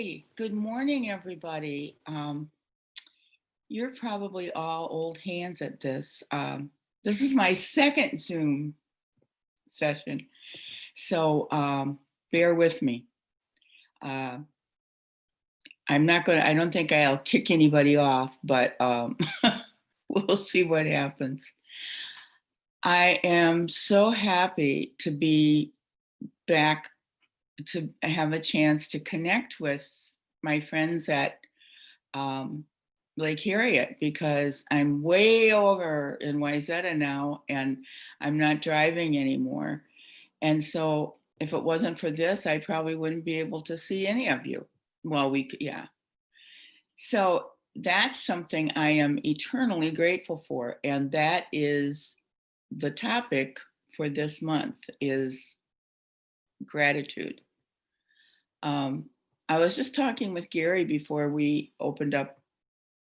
Hey, good morning, everybody. You're probably all old hands at this. This is my second Zoom session, so bear with me. I don't think I'll kick anybody off, but we'll see what happens. I am so happy to be back to have a chance to connect with my friends at Lake Harriet because I'm way over in Wayzata now and I'm not driving anymore. And so if it wasn't for this, I probably wouldn't be able to see any of you. Well, yeah. So that's something I am eternally grateful for. And that is the topic for this month is gratitude. I was just talking with Gary before we opened up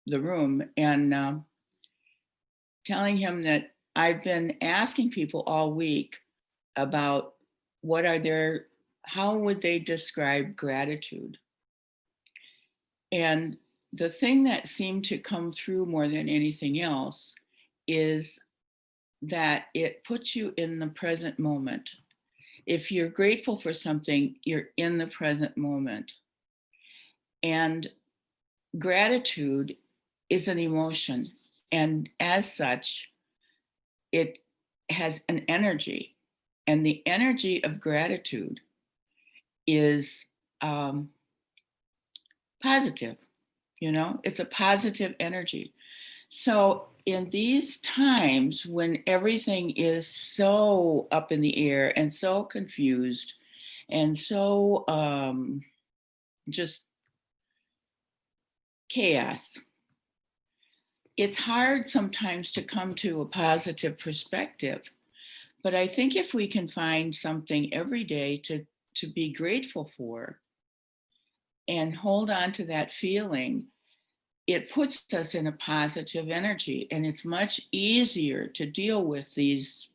the room and telling him that I've been asking people all week about how would they describe gratitude? And the thing that seemed to come through more than anything else is that it puts you in the present moment. If you're grateful for something, you're in the present moment. And gratitude is an emotion. And as such, it has an energy. And the energy of gratitude is positive, it's a positive energy. So in these times when everything is so up in the air and so confused and so just chaos, it's hard sometimes to come to a positive perspective. But I think if we can find something every day to be grateful for and hold on to that feeling, it puts us in a positive energy, and it's much easier to deal with these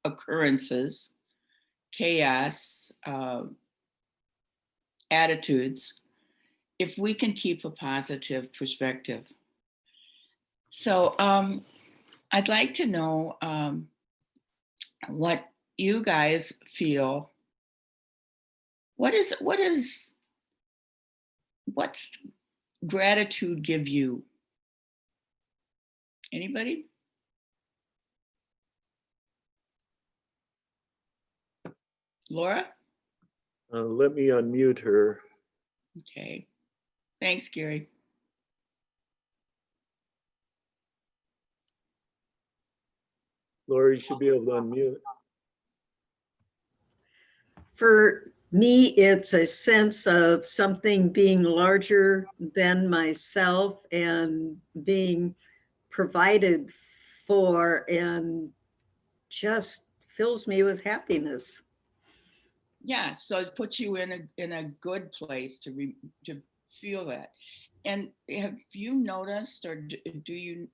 occurrences, chaos, attitudes, if we can keep a positive perspective. So I'd like to know what you guys feel. What's gratitude give you? Anybody? Laura? Let me unmute her. Okay. Thanks, Gary. Laura, you should be able to unmute. For me, it's a sense of something being larger than myself and being provided for, and just fills me with happiness. Yeah, so it puts you in a good place to feel that. And have you noticed, or do you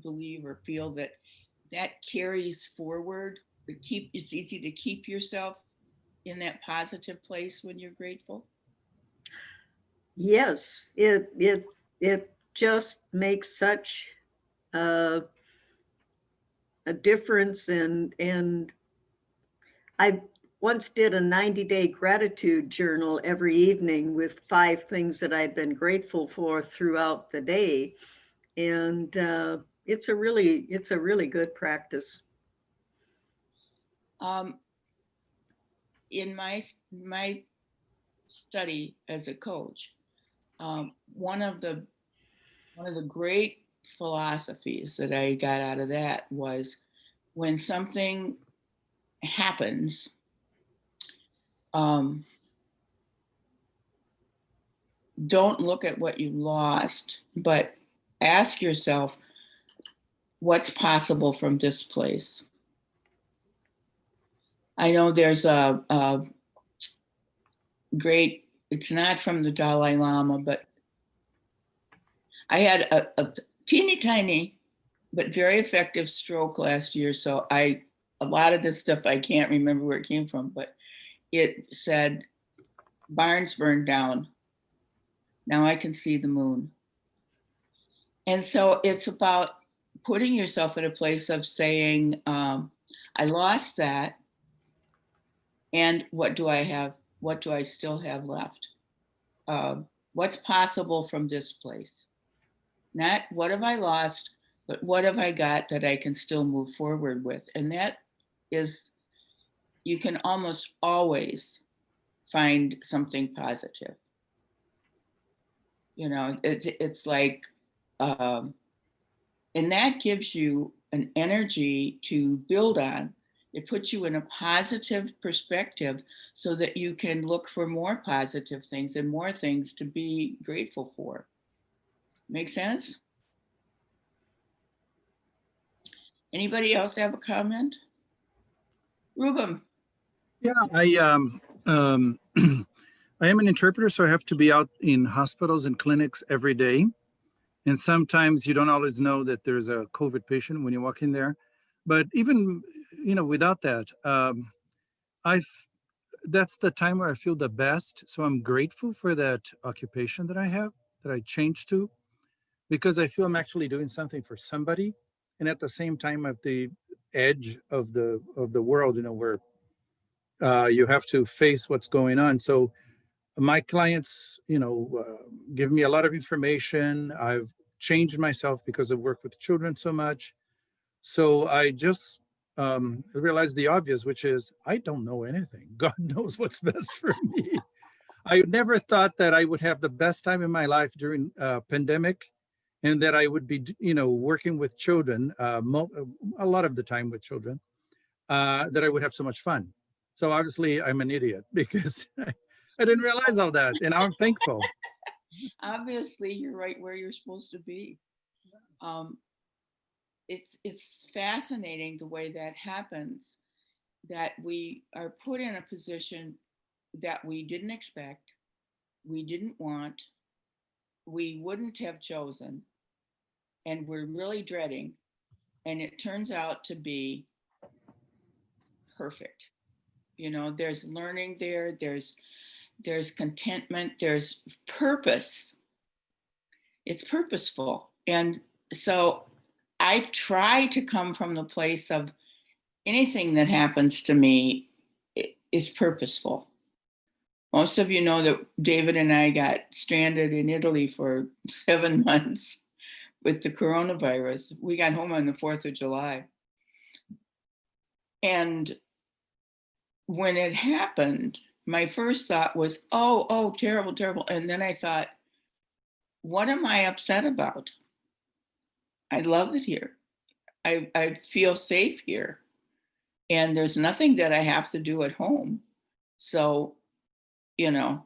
believe or feel that carries forward? It's easy to keep yourself in that positive place when you're grateful? Yes, it just makes such a difference, and I once did a 90-day gratitude journal every evening with 5 things that I'd been grateful for throughout the day, and it's a really good practice. In my study as a coach, one of the great philosophies that I got out of that was when something happens, don't look at what you lost, but ask yourself, what's possible from this place? I know there's a great, it's not from the Dalai Lama, but I had a teeny tiny but very effective stroke last year. So a lot of this stuff I can't remember where it came from, but it said, barns burned down. Now I can see the moon. And so it's about putting yourself in a place of saying, I lost that. And what do I have? What do I still have left? What's possible from this place? Not what have I lost, but what have I got that I can still move forward with? And that is, you can almost always find something positive. You know, it's like, and that gives you an energy to build on. It puts you in a positive perspective so that you can look for more positive things and more things to be grateful for. Make sense? Anybody else have a comment? Ruben. Yeah, I am an interpreter, so I have to be out in hospitals and clinics every day. And sometimes you don't always know that there's a COVID patient when you walk in there. But even, without that, that's the time where I feel the best. So I'm grateful for that occupation that I have, that I changed to, because I feel I'm actually doing something for somebody. And at the same time, at the edge of the world, where you have to face what's going on. So my clients, give me a lot of information. I've changed myself because I've worked with children so much. So I just realized the obvious, which is I don't know anything. God knows what's best for me. I never thought that I would have the best time in my life during pandemic, and that I would be, working with children, a lot of the time with children, that I would have so much fun. So obviously I'm an idiot because I didn't realize all that, and I'm thankful. Obviously, you're right where you're supposed to be. It's fascinating the way that happens, that we are put in a position that we didn't expect, we didn't want, we wouldn't have chosen, and we're really dreading, and it turns out to be perfect. There's learning there, there's contentment, there's purpose. It's purposeful. And so I try to come from the place of anything that happens to me is purposeful. Most of you know that David and I got stranded in Italy for 7 months with the coronavirus. We got home on the 4th of July. And when it happened, my first thought was, oh, terrible, terrible. And then I thought, what am I upset about? I love it here. I feel safe here. And there's nothing that I have to do at home. So, and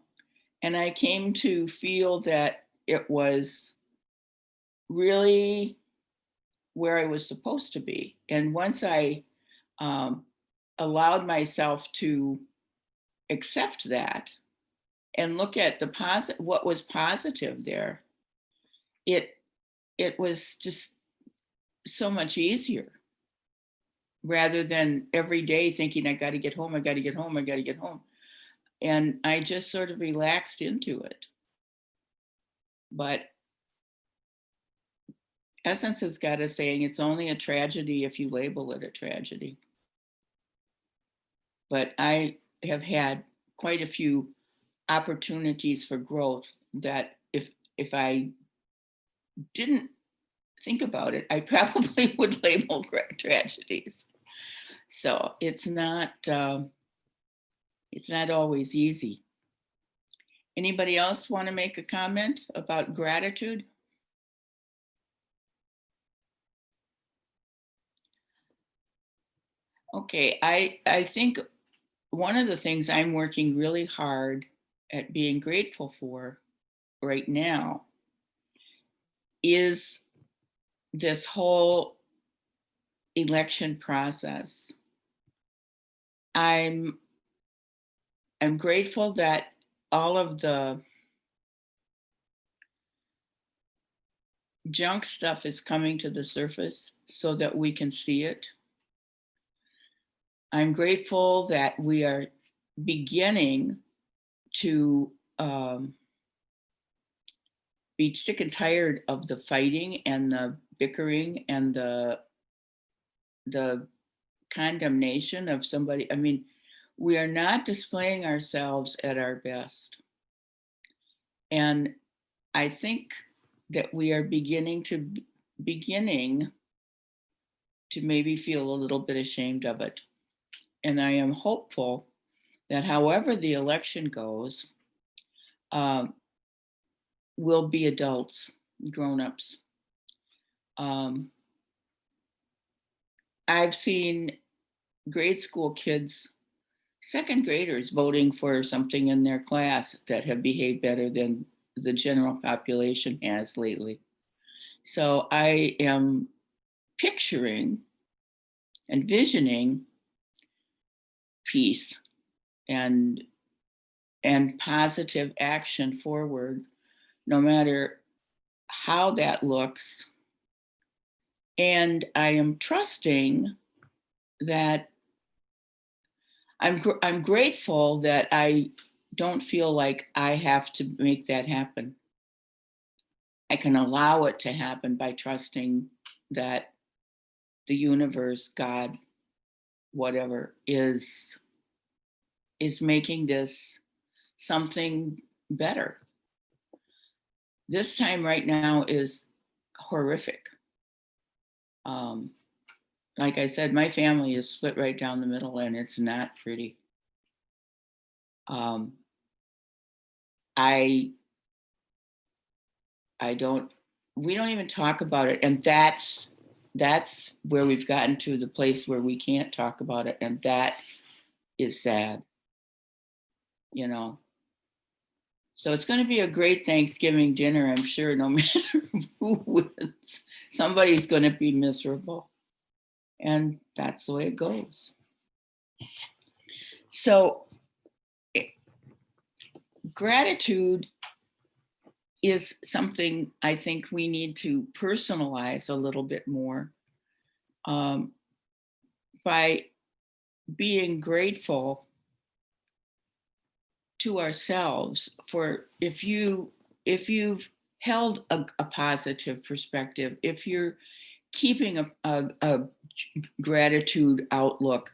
I came to feel that it was really where I was supposed to be. And once I allowed myself to accept that and look at what was positive there, it was just so much easier, rather than every day thinking I got to get home, I got to get home, I got to get home. And I just sort of relaxed into it. But Essence has got a saying, it's only a tragedy if you label it a tragedy. But I have had quite a few opportunities for growth that if I didn't think about it, I probably would label tragedies. So it's not always easy. Anybody else want to make a comment about gratitude? Okay, I think one of the things I'm working really hard at being grateful for right now is this whole election process. I'm grateful that all of the junk stuff is coming to the surface so that we can see it. I'm grateful that we are beginning to be sick and tired of the fighting and the bickering and the condemnation of somebody. I mean, we are not displaying ourselves at our best. And I think that we are beginning to maybe feel a little bit ashamed of it. And I am hopeful that however the election goes, we'll be adults, grown-ups. I've seen grade school kids, second graders, voting for something in their class that have behaved better than the general population has lately. So I am picturing, envisioning peace and positive action forward, no matter how that looks. And I am trusting that I'm grateful that I don't feel like I have to make that happen. I can allow it to happen by trusting that the universe, God, whatever, is making this something better. This time right now is horrific. Like I said, my family is split right down the middle, and it's not pretty. We don't even talk about it. And that's where we've gotten to, the place where we can't talk about it. And that is sad, you know. So it's going to be a great Thanksgiving dinner, I'm sure, no matter who wins. Somebody's going to be miserable. And that's the way it goes. So gratitude is something I think we need to personalize a little bit more, by being grateful to ourselves for, if you've held a positive perspective, if you're keeping a gratitude outlook,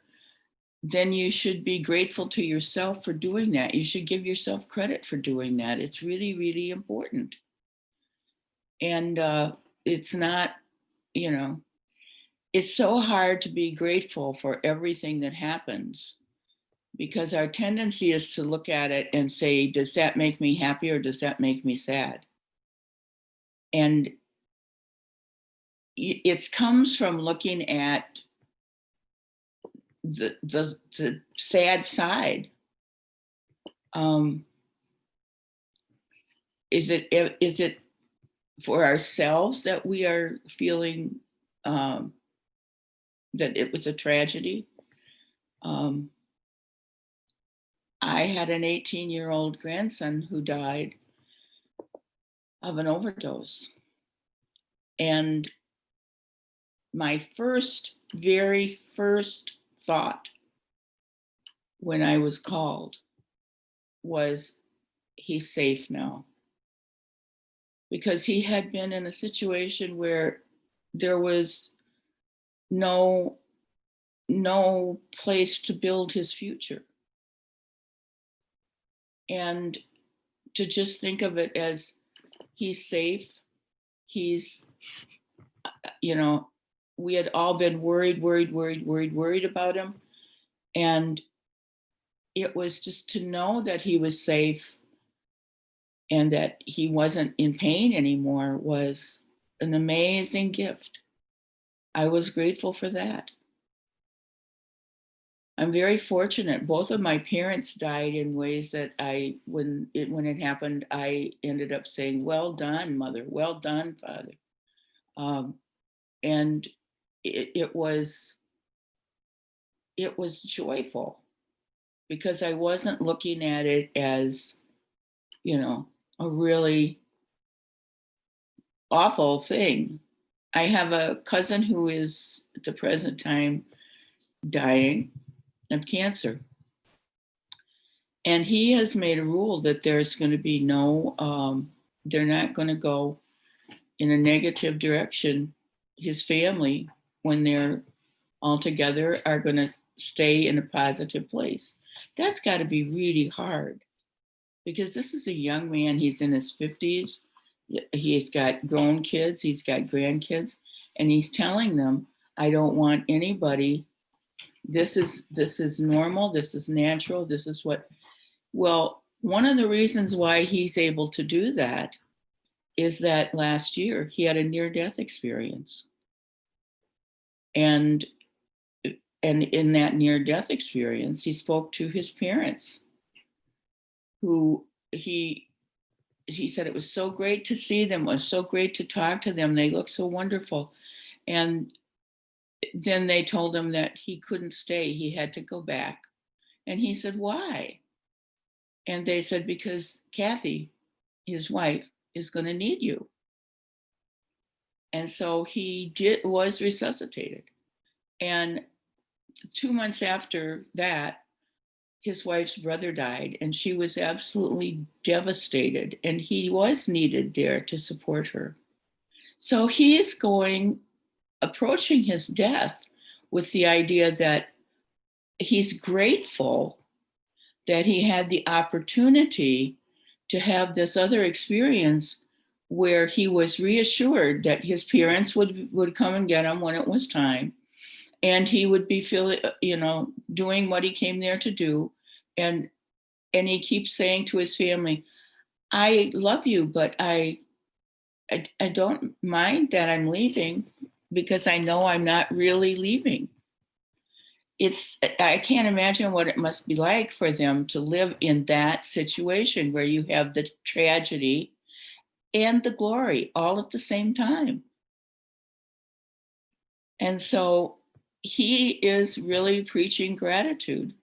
then you should be grateful to yourself for doing that. You should give yourself credit for doing that. It's really, really important. And it's not, you know, it's so hard to be grateful for everything that happens, because our tendency is to look at it and say, does that make me happy or does that make me sad? And it comes from looking at the sad side. Is it for ourselves that we are feeling that it was a tragedy? I had an 18-year-old grandson who died of an overdose. And my very first thought when I was called was, he's safe now. Because he had been in a situation where there was no place to build his future. And to just think of it as, he's safe, he's, you know, we had all been worried about him. And it was just to know that he was safe and that he wasn't in pain anymore was an amazing gift. I was grateful for that. I'm very fortunate. Both of my parents died in ways that when it happened, I ended up saying, well done, mother, well done, father. And it was joyful, because I wasn't looking at it as, you know, a really awful thing. I have a cousin who is at the present time dying of cancer. And he has made a rule that there's going to be no, they're not going to go in a negative direction. His family, when they're all together, are going to stay in a positive place. That's got to be really hard, because this is a young man. He's in his 50s. He's got grown kids, he's got grandkids, and he's telling them, I don't want anybody, this is normal, this is natural, this is what. Well, one of the reasons why he's able to do that is that last year he had a near-death experience. And in that near-death experience, he spoke to his parents, who he said it was so great to see them, it was so great to talk to them, they look so wonderful. And then they told him that he couldn't stay, he had to go back. And he said, why? And they said, because Kathy, his wife, is going to need you. And so he was resuscitated. And 2 months after that, his wife's brother died, and she was absolutely devastated. And he was needed there to support her. So he is approaching his death with the idea that he's grateful that he had the opportunity to have this other experience where he was reassured that his parents would come and get him when it was time, and he would be doing what he came there to do. And he keeps saying to his family, I love you, but I don't mind that I'm leaving, because I know I'm not really leaving. I can't imagine what it must be like for them to live in that situation where you have the tragedy and the glory all at the same time. And so he is really preaching gratitude.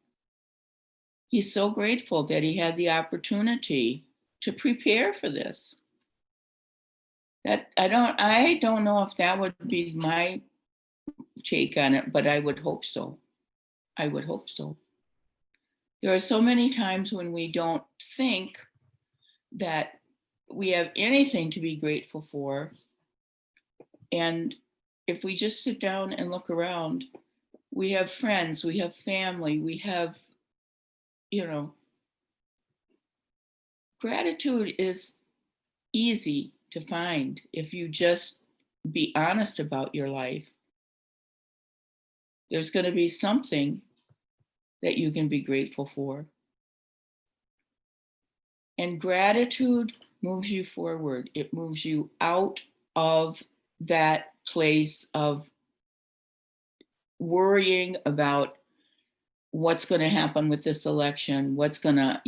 He's so grateful that he had the opportunity to prepare for this. That I don't know if that would be my take on it, but I would hope so. I would hope so. There are so many times when we don't think that we have anything to be grateful for. And if we just sit down and look around, we have friends, we have family, we have, gratitude is easy to find if you just be honest about your life. There's going to be something that you can be grateful for. And gratitude moves you forward. It moves you out of that place of worrying about what's going to happen with this election, what's going to,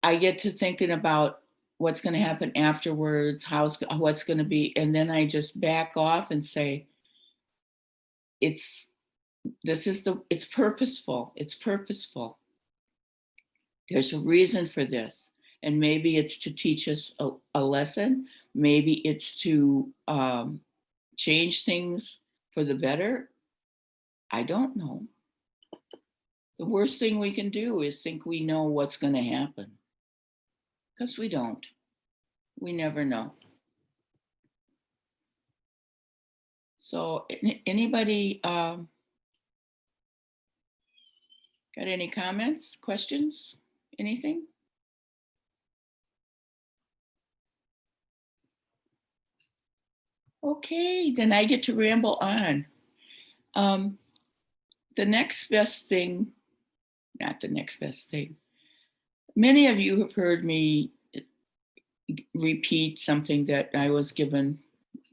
I get to thinking about what's going to happen afterwards, what's going to be, and then I just back off and say, it's purposeful. It's purposeful. There's a reason for this. And maybe it's to teach us a lesson. Maybe it's to change things for the better. I don't know. The worst thing we can do is think we know what's going to happen. Because we don't. We never know. So anybody got any comments, questions, anything? Okay, then I get to ramble on. The next best thing, not the next best thing. Many of you have heard me repeat something that I was given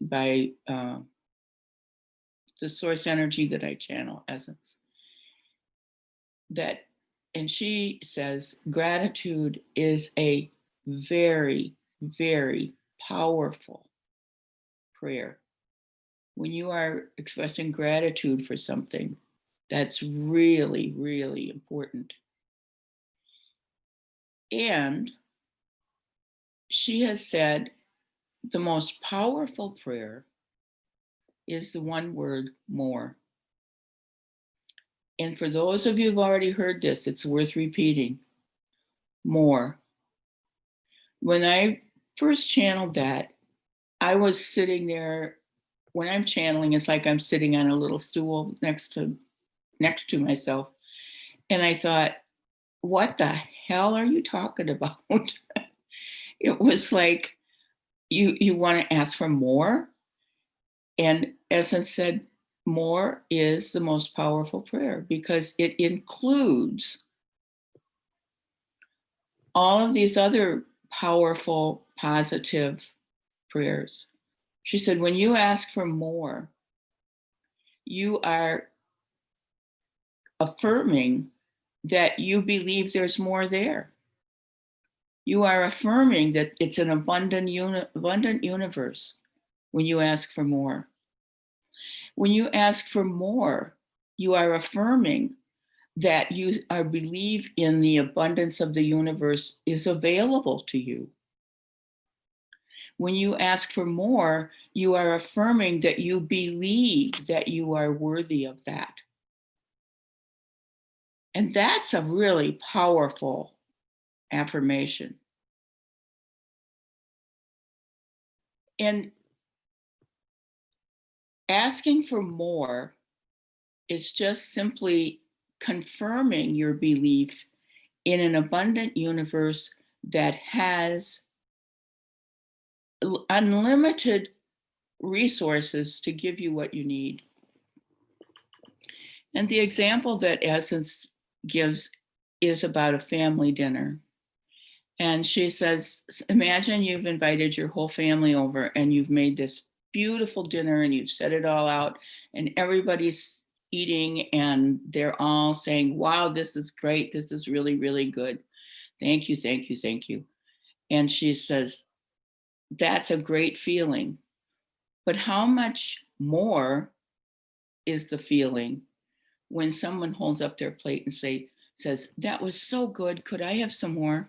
by the source energy that I channel, Essence. And she says, gratitude is a very, very powerful prayer. When you are expressing gratitude for something, that's really, really important. And she has said the most powerful prayer is the one word, more. And for those of you who've already heard this, it's worth repeating. more. When I first channeled that, I was sitting there. When I'm channeling, it's like I'm sitting on a little stool next to myself. And I thought, what the hell are you talking about? It was like, you want to ask for more? And Essence said, more is the most powerful prayer because it includes all of these other powerful, positive prayers. She said, when you ask for more, you are affirming that you believe there's more there. You are affirming that it's an abundant universe when you ask for more. When you ask for more, you are affirming that you are believe in the abundance of the universe is available to you. When you ask for more, you are affirming that you believe that you are worthy of that. And that's a really powerful affirmation. And asking for more is just simply confirming your belief in an abundant universe that has unlimited resources to give you what you need. And the example that Essence gives is about a family dinner. And she says, imagine you've invited your whole family over and you've made this beautiful dinner and you've set it all out and everybody's eating and they're all saying, wow, this is great. This is really, really good. Thank you, thank you, thank you. And she says, that's a great feeling. But how much more is the feeling when someone holds up their plate and says, that was so good. Could I have some more?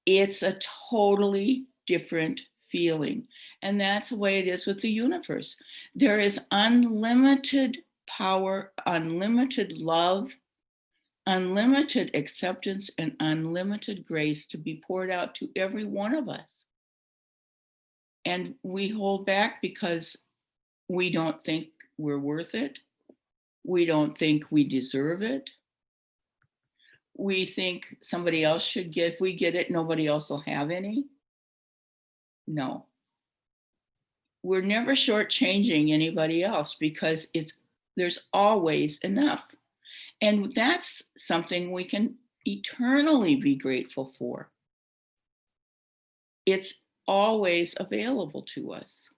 It's a totally different feeling. And that's the way it is with the universe. There is unlimited power, unlimited love, unlimited acceptance, and unlimited grace to be poured out to every one of us. And we hold back because we don't think we're worth it. We don't think we deserve it. We think somebody else should get, if we get it, nobody else will have any. No. We're never shortchanging anybody else because there's always enough. And that's something we can eternally be grateful for. It's always available to us.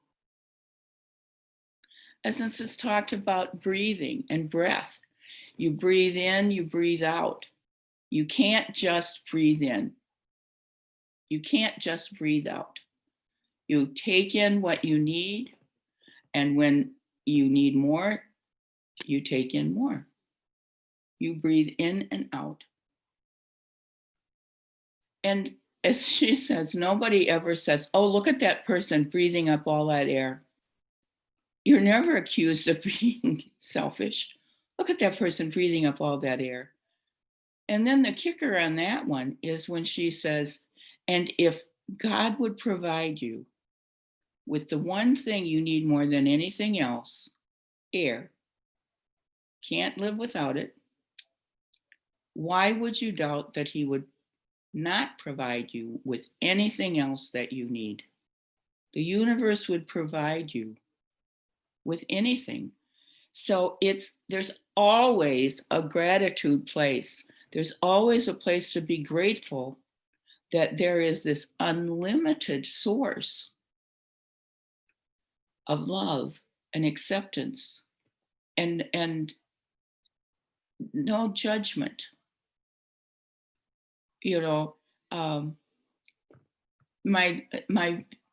Essence has talked about breathing and breath. You breathe in, you breathe out. You can't just breathe in. You can't just breathe out. You take in what you need, and when you need more, you take in more. You breathe in and out. And as she says, nobody ever says, oh, look at that person breathing up all that air. You're never accused of being selfish. Look at that person breathing up all that air. And then the kicker on that one is when she says, and if God would provide you with the one thing you need more than anything else, air, can't live without it, why would you doubt that he would not provide you with anything else that you need? The universe would provide you with anything. So there's always a gratitude place. There's always a place to be grateful that there is this unlimited source of love and acceptance and no judgment. You know, my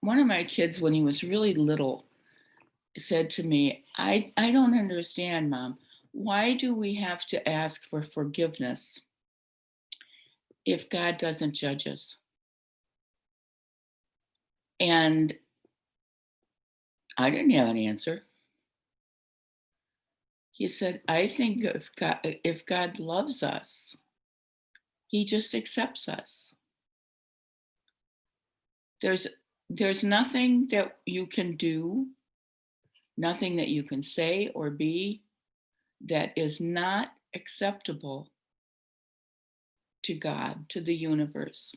one of my kids, when he was really little, said to me, I don't understand, Mom. Why do we have to ask for forgiveness if God doesn't judge us? And I didn't have an answer. He said, I think if God loves us, He just accepts us. There's nothing that you can do, nothing that you can say or be that is not acceptable to God, to the universe.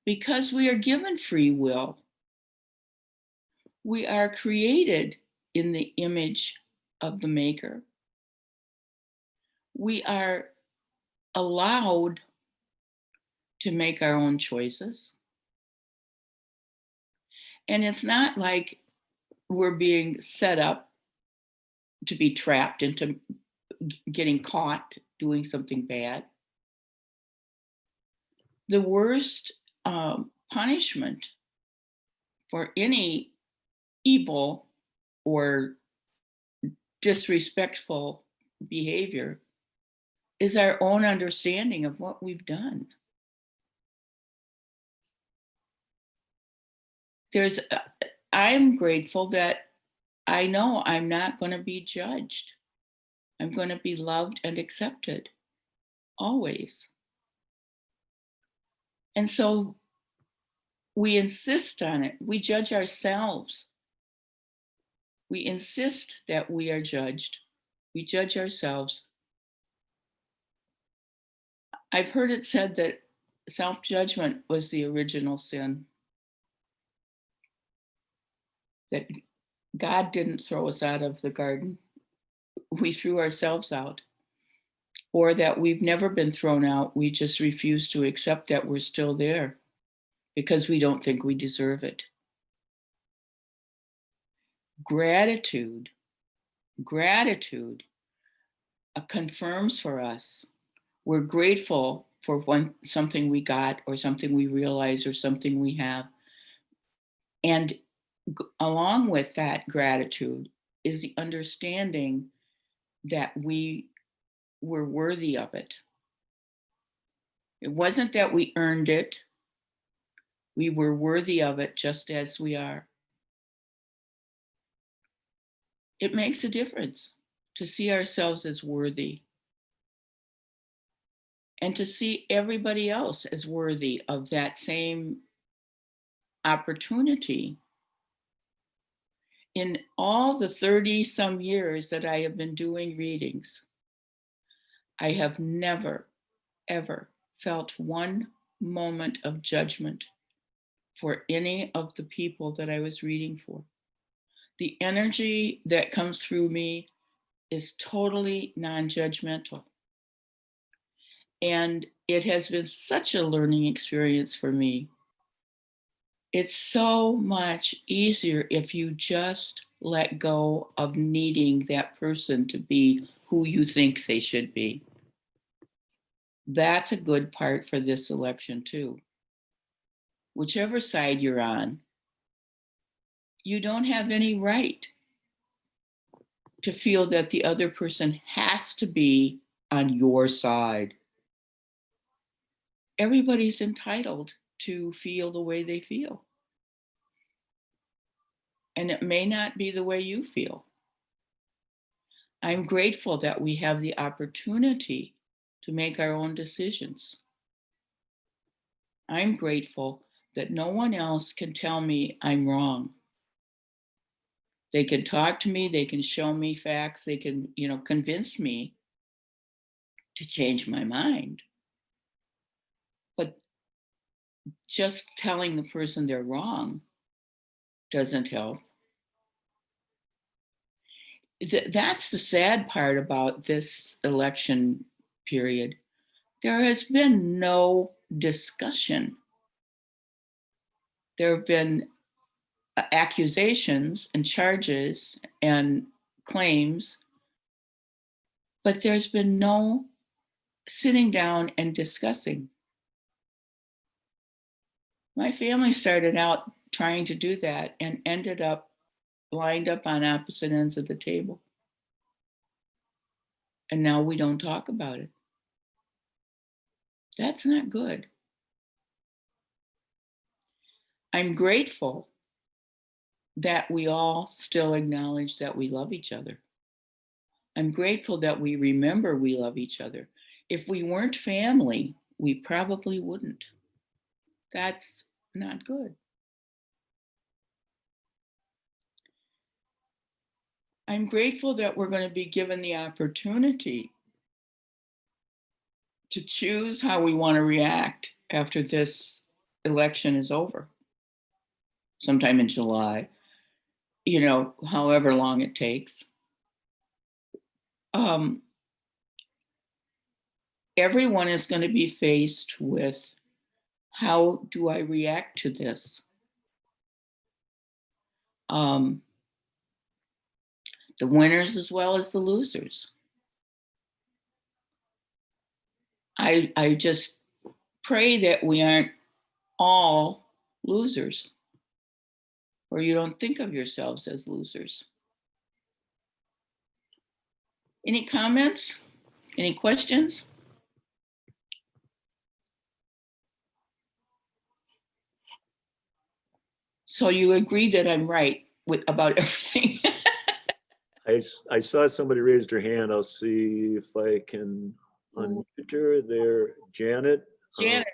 Because we are given free will, we are created in the image of the Maker. We are allowed to make our own choices. And it's not like we're being set up to be trapped into getting caught doing something bad. The worst punishment for any evil or disrespectful behavior is our own understanding of what we've done. I'm grateful that I know I'm not going to be judged. I'm going to be loved and accepted always. And so we insist on it. We judge ourselves. We insist that we are judged. We judge ourselves. I've heard it said that self-judgment was the original sin. That God didn't throw us out of the garden. We threw ourselves out. Or that we've never been thrown out. We just refuse to accept that we're still there because we don't think we deserve it. Gratitude confirms for us we're grateful for something we got or something we realize or something we have. And along with that gratitude is the understanding that we were worthy of it. It wasn't that we earned it. We were worthy of it just as we are. It makes a difference to see ourselves as worthy and to see everybody else as worthy of that same opportunity. In all the 30 some years that I have been doing readings, I have never, ever felt one moment of judgment for any of the people that I was reading for. The energy that comes through me is totally non-judgmental. And it has been such a learning experience for me. It's so much easier if you just let go of needing that person to be who you think they should be. That's a good part for this election too. Whichever side you're on, you don't have any right to feel that the other person has to be on your side. Everybody's entitled to feel the way they feel. And it may not be the way you feel. I'm grateful that we have the opportunity to make our own decisions. I'm grateful that no one else can tell me I'm wrong. They can talk to me, they can show me facts, they can, convince me to change my mind. But just telling the person they're wrong doesn't help. That's the sad part about this election period. There has been no discussion. There have been accusations and charges and claims, but there's been no sitting down and discussing. My family started out trying to do that and ended up lined up on opposite ends of the table. And now we don't talk about it. That's not good. I'm grateful that we all still acknowledge that we love each other. I'm grateful that we remember we love each other. if we weren't family, we probably wouldn't. That's not good. I'm grateful that we're going to be given the opportunity to choose how we want to react after this election is over, sometime in July, however long it takes. Everyone is going to be faced with, how do I react to this? The winners as well as the losers. I just pray that we aren't all losers, or you don't think of yourselves as losers. Any comments? Any questions? So you agree that I'm right about everything? I saw somebody raised her hand. I'll see if I can unmute her there. Janet. Janet.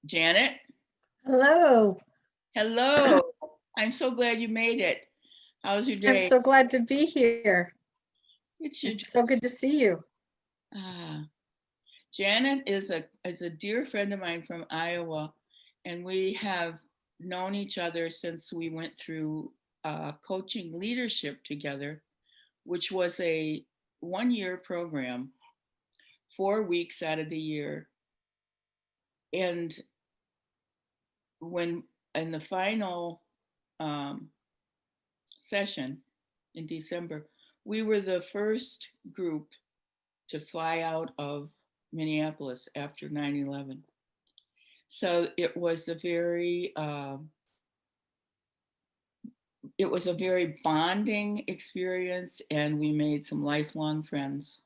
Janet? Hello. Hello. I'm so glad you made it. How's your day? I'm so glad to be here. It's your It's so good to see you. Janet is a dear friend of mine from Iowa, and we have known each other since we went through coaching leadership together, which was a 1-year program, 4 weeks out of the year. And when in the final session in December, we were the first group to fly out of Minneapolis after 9/11. So it was a very bonding experience, and we made some lifelong friends.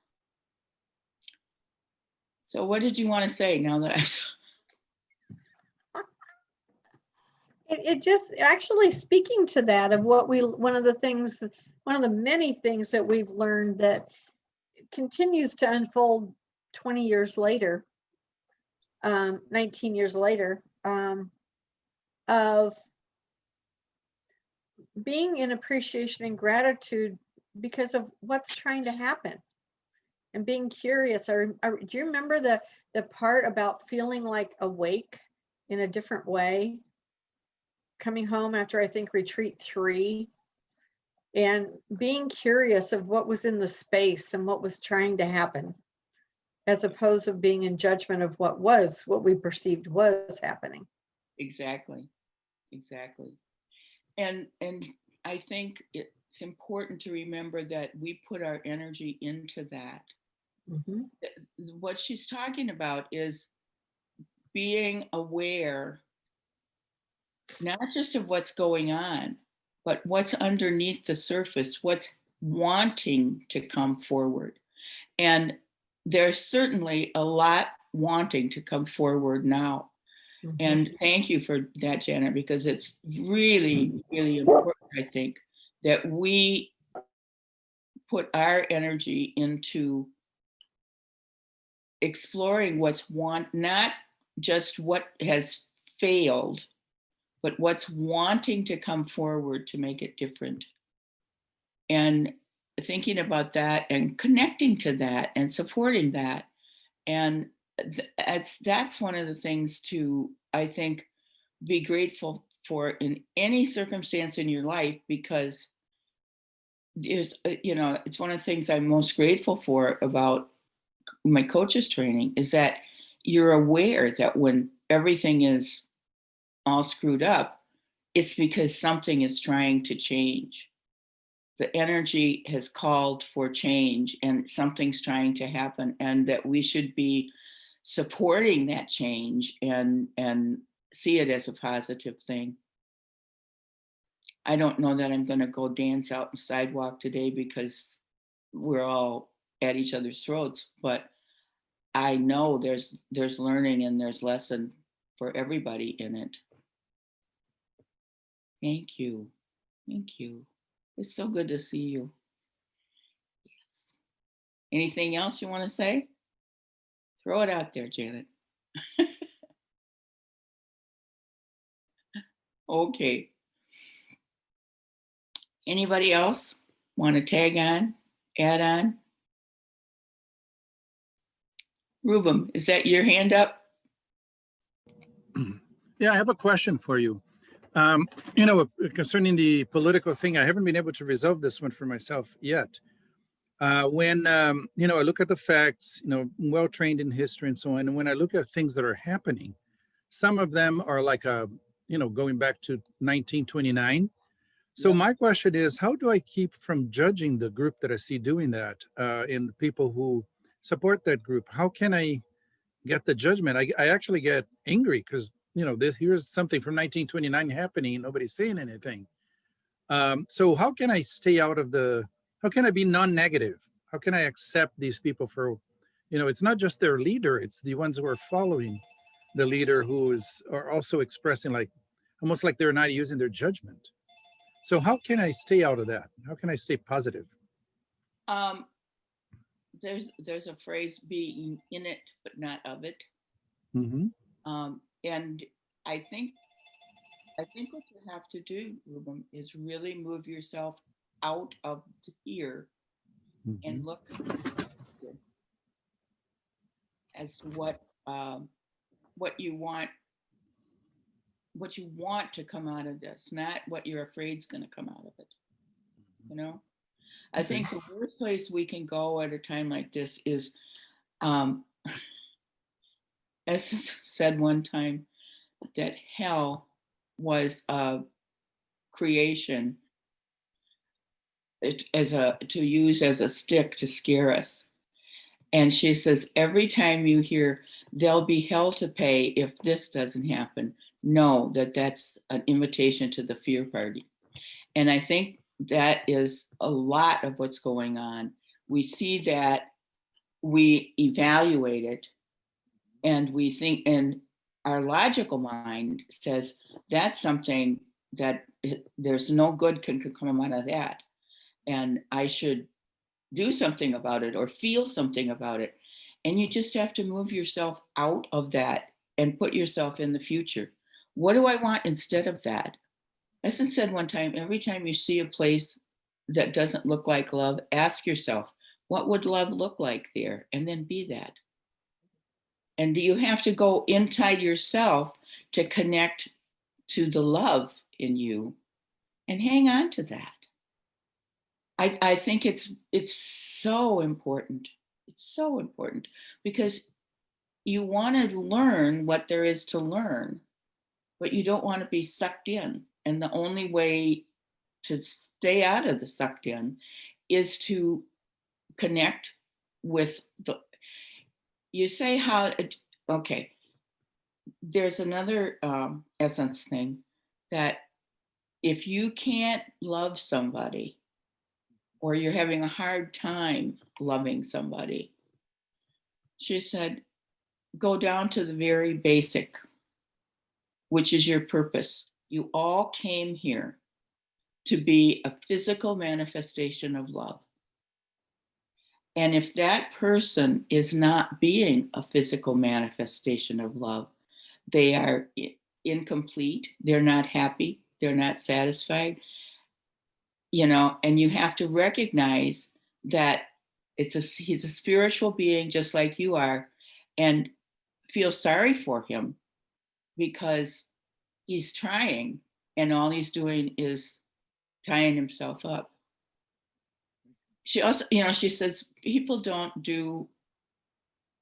So what did you want to say now that I've It just actually speaking to that of what one of the many things that we've learned that continues to unfold 20 years later, 19 years later, of being in appreciation and gratitude because of what's trying to happen and being curious. Do you remember the part about feeling like awake in a different way? Coming home after, I think, retreat 3, and being curious of what was in the space and what was trying to happen, as opposed to being in judgment of what we perceived was happening. Exactly. And I think it's important to remember that we put our energy into that. Mm-hmm. What she's talking about is being aware, not just of what's going on, but what's underneath the surface, what's wanting to come forward. And there's certainly a lot wanting to come forward now. Mm-hmm. And thank you for that, Janet, because it's really, really important, I think, that we put our energy into exploring what's not just what has failed, but what's wanting to come forward to make it different. And thinking about that and connecting to that and supporting that. And that's one of the things to, I think, be grateful for in any circumstance in your life, because there's, it's one of the things I'm most grateful for about my coach's training is that you're aware that when everything is all screwed up, it's because something is trying to change. The energy has called for change and something's trying to happen, and that we should be supporting that change and see it as a positive thing. I don't know that I'm going to go dance out on the sidewalk today because we're all at each other's throats, but I know there's learning and there's lesson for everybody in it. Thank you. It's so good to see you. Anything else you want to say? Throw it out there, Janet. Okay. Anybody else want to tag on, add on? Rubem, is that your hand up? Yeah, I have a question for you. Concerning the political thing, I haven't been able to resolve this one for myself yet. When I look at the facts, well trained in history and so on, and when I look at things that are happening, some of them are like going back to 1929. So Yeah. my question is, how do I keep from judging the group that I see doing that, and the people who support that group? How can I get the judgment? I actually get angry because here's something from 1929 happening, nobody's saying anything. So how can I stay out of how can I be non-negative? How can I accept these people for, it's not just their leader, it's the ones who are following the leader are also expressing almost like they're not using their judgment. So how can I stay out of that? How can I stay positive? There's a phrase, being in it but not of it. Mm-hmm. And I think what you have to do, Rubem, is really move yourself out of here and look as to what you want to come out of this, not what you're afraid is going to come out of it. I think the worst place we can go at a time like this is, as said one time, that hell was a creation to use as a stick to scare us. And she says, every time you hear there'll be hell to pay if this doesn't happen, know that that's an invitation to the fear party. And I think that is a lot of what's going on. We see that, we evaluate it, and we think, and our logical mind says that's something that there's no good can come out of that. And I should do something about it or feel something about it. And you just have to move yourself out of that and put yourself in the future. What do I want instead of that? Essence said one time, every time you see a place that doesn't look like love, ask yourself, what would love look like there? And then be that. And you have to go inside yourself to connect to the love in you and hang on to that. I think it's so important. It's so important because you want to learn what there is to learn, but you don't want to be sucked in. And the only way to stay out of the sucked in is to connect with you say okay, there's another essence thing that if you can't love somebody or you're having a hard time loving somebody, she said, go down to the very basic, which is your purpose. You all came here to be a physical manifestation of love. And if that person is not being a physical manifestation of love, they are incomplete, they're not happy, they're not satisfied, and you have to recognize that he's a spiritual being just like you are, and feel sorry for him because he's trying and all he's doing is tying himself up. She also, she says people don't do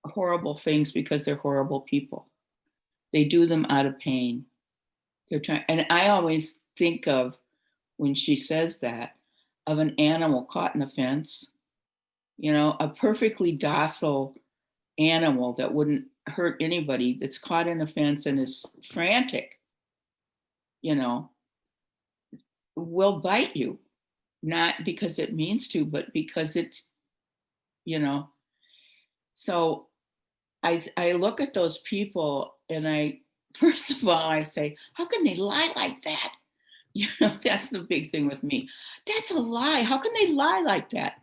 horrible things because they're horrible people. They do them out of pain. They're trying, and I always think of, when she says that, of an animal caught in a fence, a perfectly docile animal that wouldn't hurt anybody that's caught in a fence and is frantic, will bite you, not because it means to, but because it's, so I look at those people and first of all, I say, how can they lie like that? That's the big thing with me. That's a lie. How can they lie like that?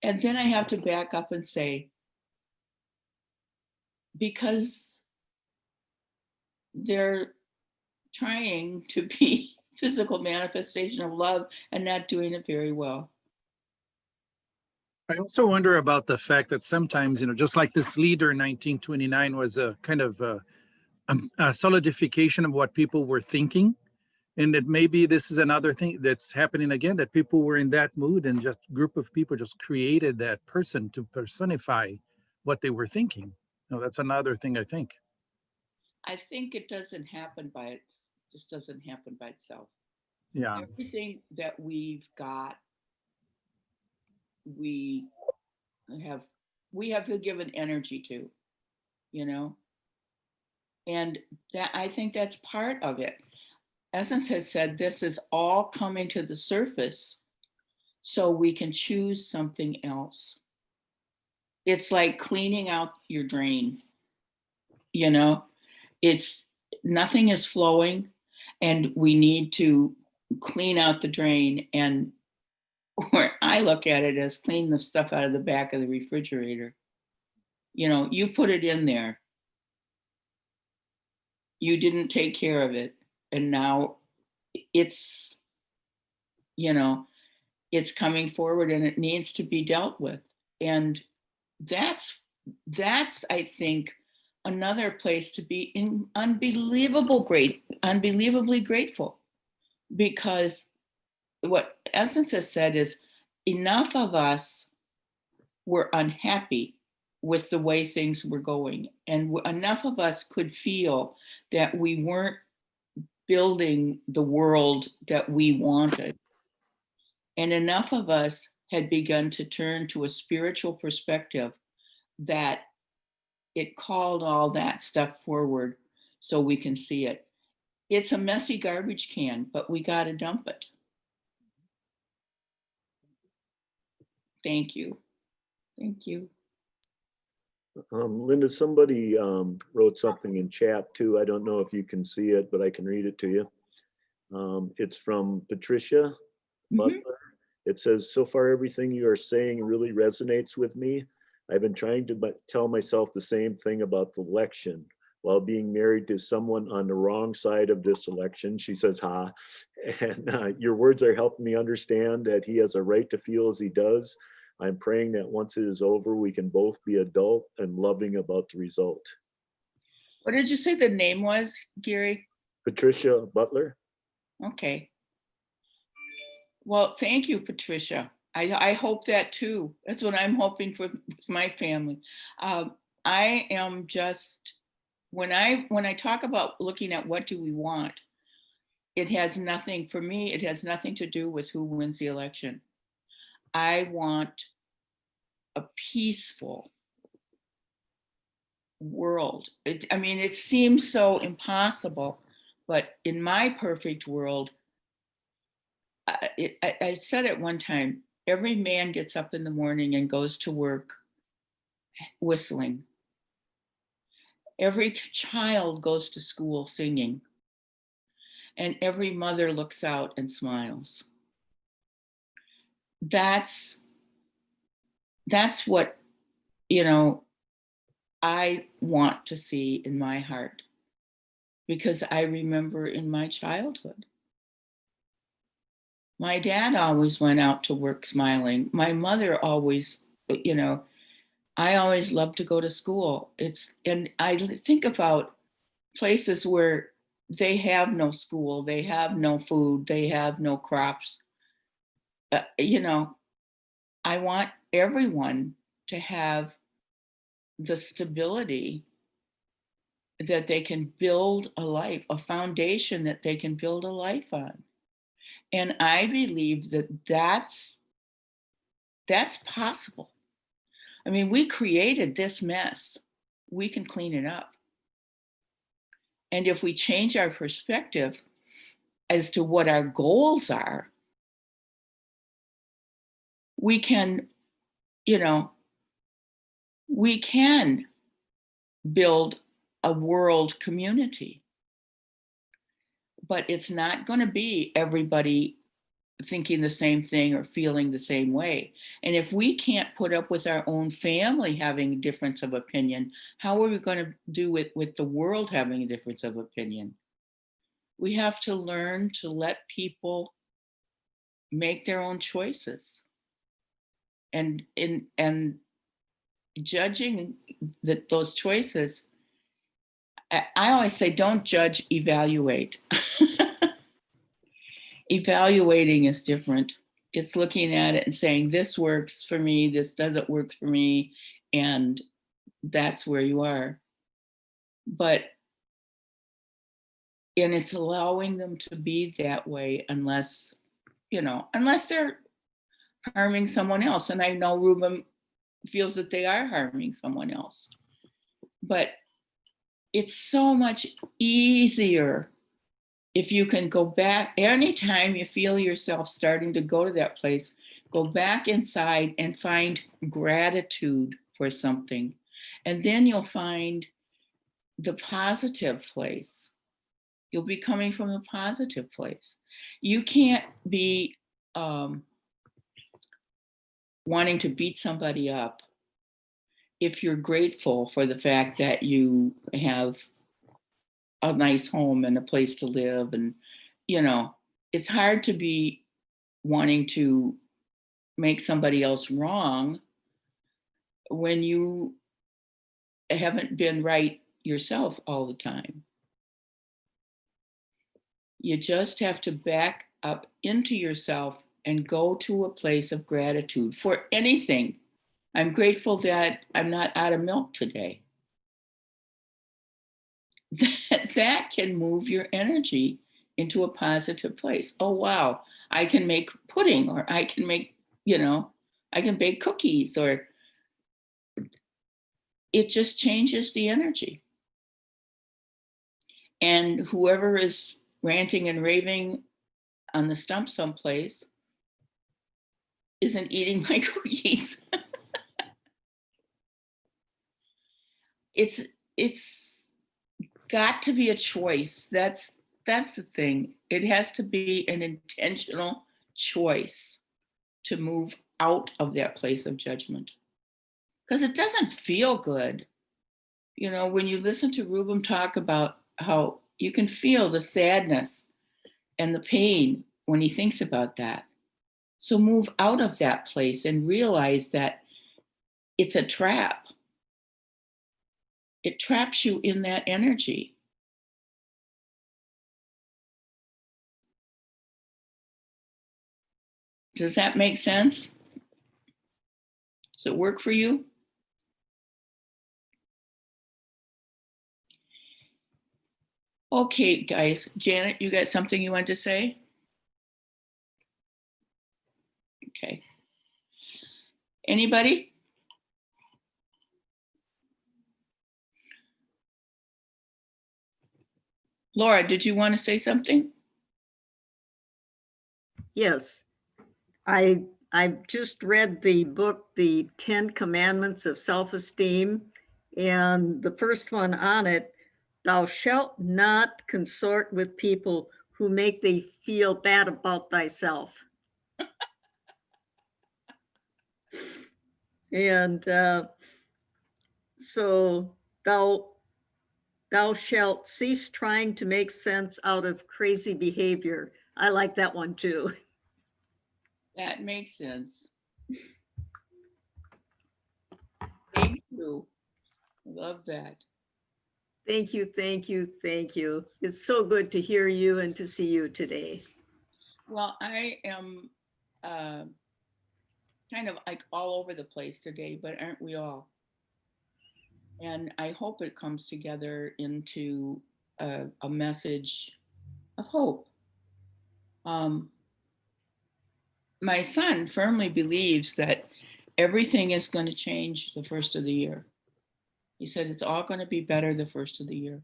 And then I have to back up and say, because they're trying to be physical manifestation of love and not doing it very well. I also wonder about the fact that sometimes, just like this leader in 1929 was a kind of a solidification of what people were thinking. And that maybe this is another thing that's happening again, that people were in that mood and just group of people just created that person to personify what they were thinking. That's another thing I think. I think it doesn't happen by it. Just doesn't happen by itself. Yeah. Everything that we've got, we have given energy to, and that, I think that's part of it. Essence has said this is all coming to the surface so we can choose something else. It's like cleaning out your drain. It's nothing is flowing and we need to clean out the drain. And where I look at it as clean the stuff out of the back of the refrigerator. You put it in there. You didn't take care of it. And now it's, it's coming forward and it needs to be dealt with. And that's I think, another place to be unbelievably grateful, because what Essence has said is enough of us were unhappy with the way things were going, and enough of us could feel that we weren't building the world that we wanted, and enough of us had begun to turn to a spiritual perspective that it called all that stuff forward so we can see it. It's a messy garbage can, but we got to dump it. Thank you. Thank you. Lynda, somebody wrote something in chat too. I don't know if you can see it, but I can read it to you. It's from Patricia Butler. It says, so far everything you are saying really resonates with me. I've been trying to tell myself the same thing about the election while being married to someone on the wrong side of this election. She says, ha. And your words are helping me understand that he has a right to feel as he does. I'm praying that once it is over, we can both be adult and loving about the result. What did you say the name was, Gary? Patricia Butler. Okay. Well, thank you, Patricia. I hope that too. That's what I'm hoping for my family. I am just, when I talk about looking at what do we want, it has nothing, for me, it has nothing to do with who wins the election. I want a peaceful world. It seems so impossible, but in my perfect world, I said it one time, every man gets up in the morning and goes to work whistling. Every child goes to school singing. And every mother looks out and smiles. That's what, I want to see in my heart, because I remember in my childhood, my dad always went out to work smiling. My mother always, I always loved to go to school. And I think about places where they have no school, they have no food, they have no crops. I want everyone to have the stability that they can build a life, a foundation that they can build a life on. And I believe that that's possible. We created this mess. We can clean it up. And if we change our perspective as to what our goals are, we can, we can build a world community. But it's not going to be everybody thinking the same thing or feeling the same way. And if we can't put up with our own family having a difference of opinion, how are we going to do it with the world having a difference of opinion? We have to learn to let people make their own choices. And judging those choices, I always say, don't judge, evaluate. Evaluating is different. It's looking at it and saying, this works for me, this doesn't work for me, and that's where you are. And it's allowing them to be that way unless they're harming someone else. And I know Ruben feels that they are harming someone else. But it's so much easier if you can go back. Anytime you feel yourself starting to go to that place, go back inside and find gratitude for something. And then you'll find the positive place. You'll be coming from a positive place. You can't be wanting to beat somebody up if you're grateful for the fact that you have a nice home and a place to live. And, it's hard to be wanting to make somebody else wrong when you haven't been right yourself all the time. You just have to back up into yourself and go to a place of gratitude for anything. I'm grateful that I'm not out of milk today. That can move your energy into a positive place. Oh, wow, I can make pudding, or I can make, I can bake cookies, or it just changes the energy. And whoever is ranting and raving on the stump someplace isn't eating my cookies. It's got to be a choice. That's the thing. It has to be an intentional choice to move out of that place of judgment, because it doesn't feel good. When you listen to Ruben talk about how you can feel the sadness and the pain when he thinks about that. So move out of that place and realize that it's a trap. It traps you in that energy. Does that make sense? Does it work for you? Okay, guys. Janet, you got something you want to say? Okay. Anybody? Laura, did you want to say something? Yes, I've just read the book, The 10 Commandments of Self-Esteem, and the first one on it, thou shalt not consort with people who make thee feel bad about thyself. And so thou shalt cease trying to make sense out of crazy behavior. I like that one too. That makes sense. Thank you. I love that. Thank you, thank you, thank you. It's so good to hear you and to see you today. Well, I am kind of like all over the place today, but aren't we all? And I hope it comes together into a message of hope. My son firmly believes that everything is going to change the first of the year. He said, it's all going to be better the first of the year.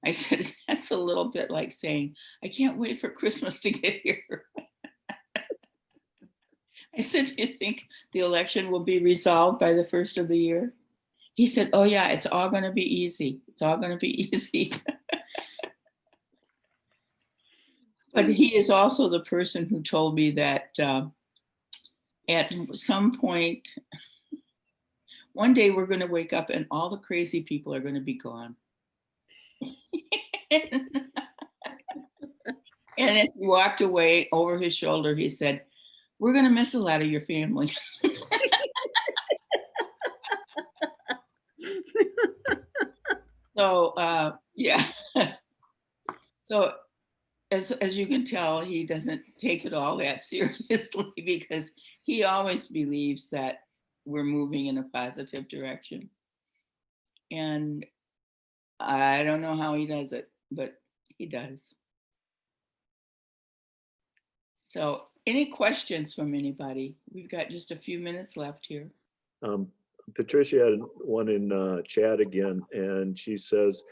I said, that's a little bit like saying, I can't wait for Christmas to get here. I said, do you think the election will be resolved by the first of the year? He said, oh yeah, it's all going to be easy. It's all going to be easy. But he is also the person who told me that at some point, one day we're going to wake up and all the crazy people are going to be gone. And as he walked away, over his shoulder, he said, "We're going to miss a lot of your family." So, yeah. So as you can tell, he doesn't take it all that seriously because he always believes that we're moving in a positive direction. And I don't know how he does it, but he does. So any questions from anybody? We've got just a few minutes left here. Patricia had one in chat again, and she says,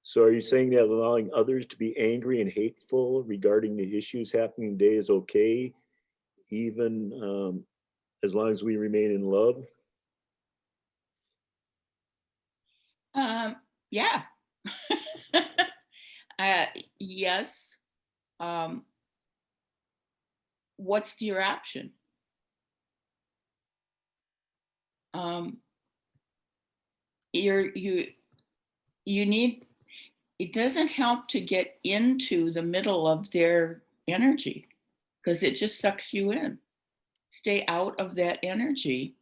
so are you saying that allowing others to be angry and hateful regarding the issues happening today is okay, even as long as we remain in love? Yeah. Yes. What's your option? You need, it doesn't help to get into the middle of their energy because it just sucks you in. Stay out of that energy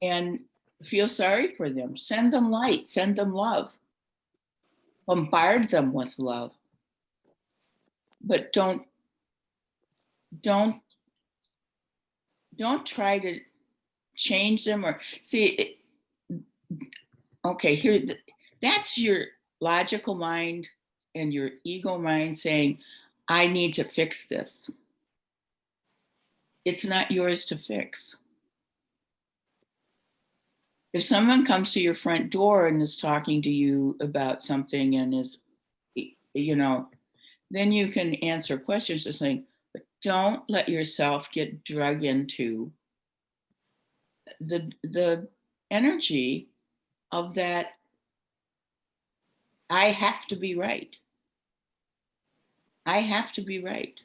and feel sorry for them. Send them light, send them love. Bombard them with love. But don't try to change them or see. Okay, here, that's your logical mind and your ego mind saying, I need to fix this. It's not yours to fix. If someone comes to your front door and is talking to you about something and is, then you can answer questions just saying, but don't let yourself get drug into the energy of that. I have to be right. I have to be right.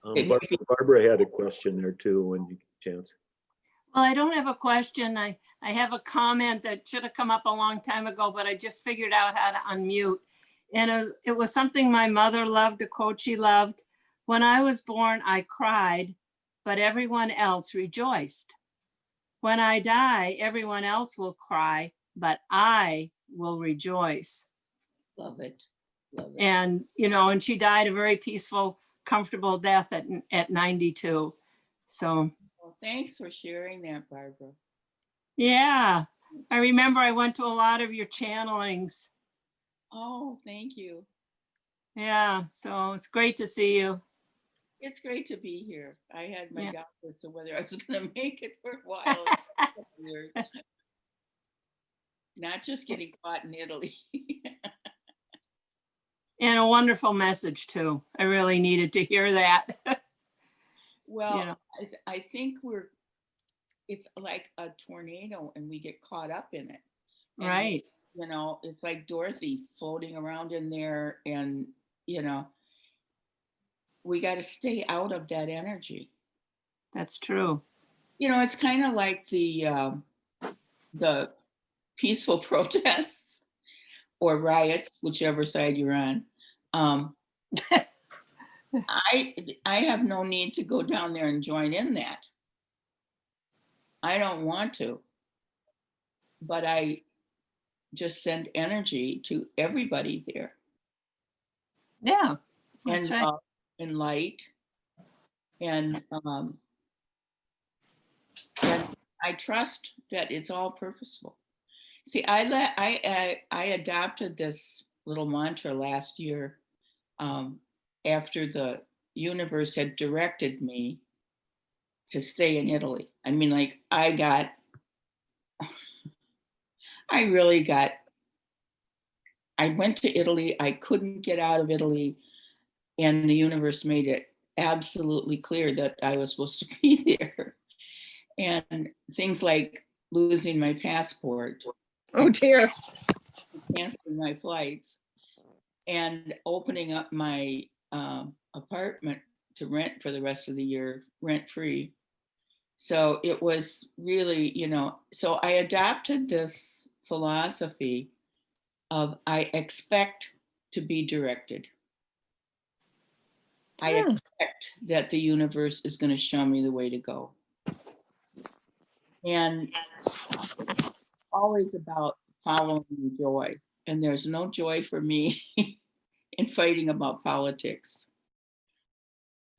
Barbara had a question there too when you chance. Well, I don't have a question. I have a comment that should have come up a long time ago, but I just figured out how to unmute. And it was something my mother loved, a quote she loved. When I was born, I cried, but everyone else rejoiced. When I die, everyone else will cry, but I will rejoice. Love it. Love it. And, and she died a very peaceful, comfortable death at 92. So. Well, thanks for sharing that, Barbara. Yeah, I remember I went to a lot of your channelings. Oh, thank you. Yeah, so it's great to see you. It's great to be here. I had my doubt as to whether I was going to make it for a while. Years. Not just getting caught in Italy. And a wonderful message too. I really needed to hear that. Well, I think it's like a tornado and we get caught up in it. And, right. It's like Dorothy floating around in there and, we got to stay out of that energy. That's true. It's kind of like the peaceful protests or riots, whichever side you're on. I have no need to go down there and join in that. I don't want to, but I just send energy to everybody there. Yeah, that's right. And light, and I trust that it's all purposeful. See, I adopted this little mantra last year after the universe had directed me to stay in Italy. I mean, like I went to Italy. I couldn't get out of Italy. And the universe made it absolutely clear that I was supposed to be there. And things like losing my passport. Oh dear. Canceling my flights. and opening up my apartment to rent for the rest of the year, rent free. So it was really, so I adopted this philosophy of I expect to be directed. I expect that the universe is going to show me the way to go. And always about following joy. And there's no joy for me in fighting about politics.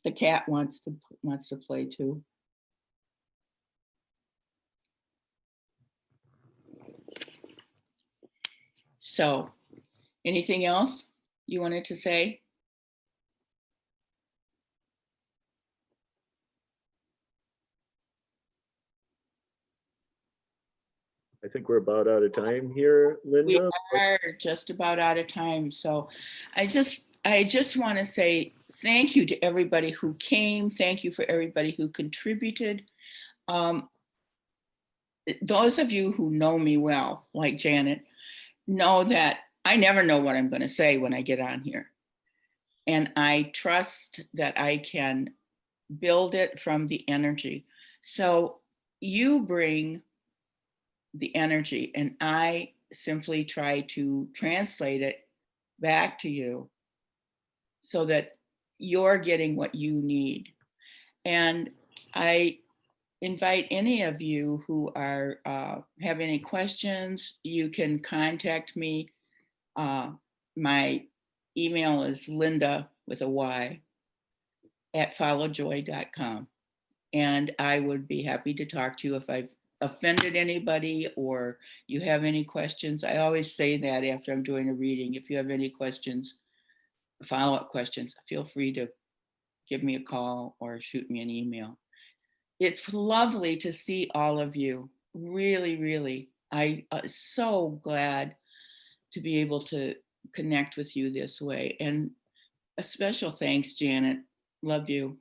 The cat wants to play too. So, anything else you wanted to say? I think we're about out of time here, Lynda. We are just about out of time. So I just want to say thank you to everybody who came. Thank you for everybody who contributed. Those of you who know me well, like Janet, know that I never know what I'm going to say when I get on here. And I trust that I can build it from the energy. So you bring the energy, and I simply try to translate it back to you so that you're getting what you need. And I invite any of you who are have any questions, you can contact me. My email is Lynda with a Y at followjoy.com. And I would be happy to talk to you if I've offended anybody or you have any questions. I always say that after I'm doing a reading. If you have any questions, follow-up questions, feel free to give me a call or shoot me an email. It's lovely to see all of you. Really, really. I'm so glad to be able to connect with you this way. And a special thanks, Janet. Love you.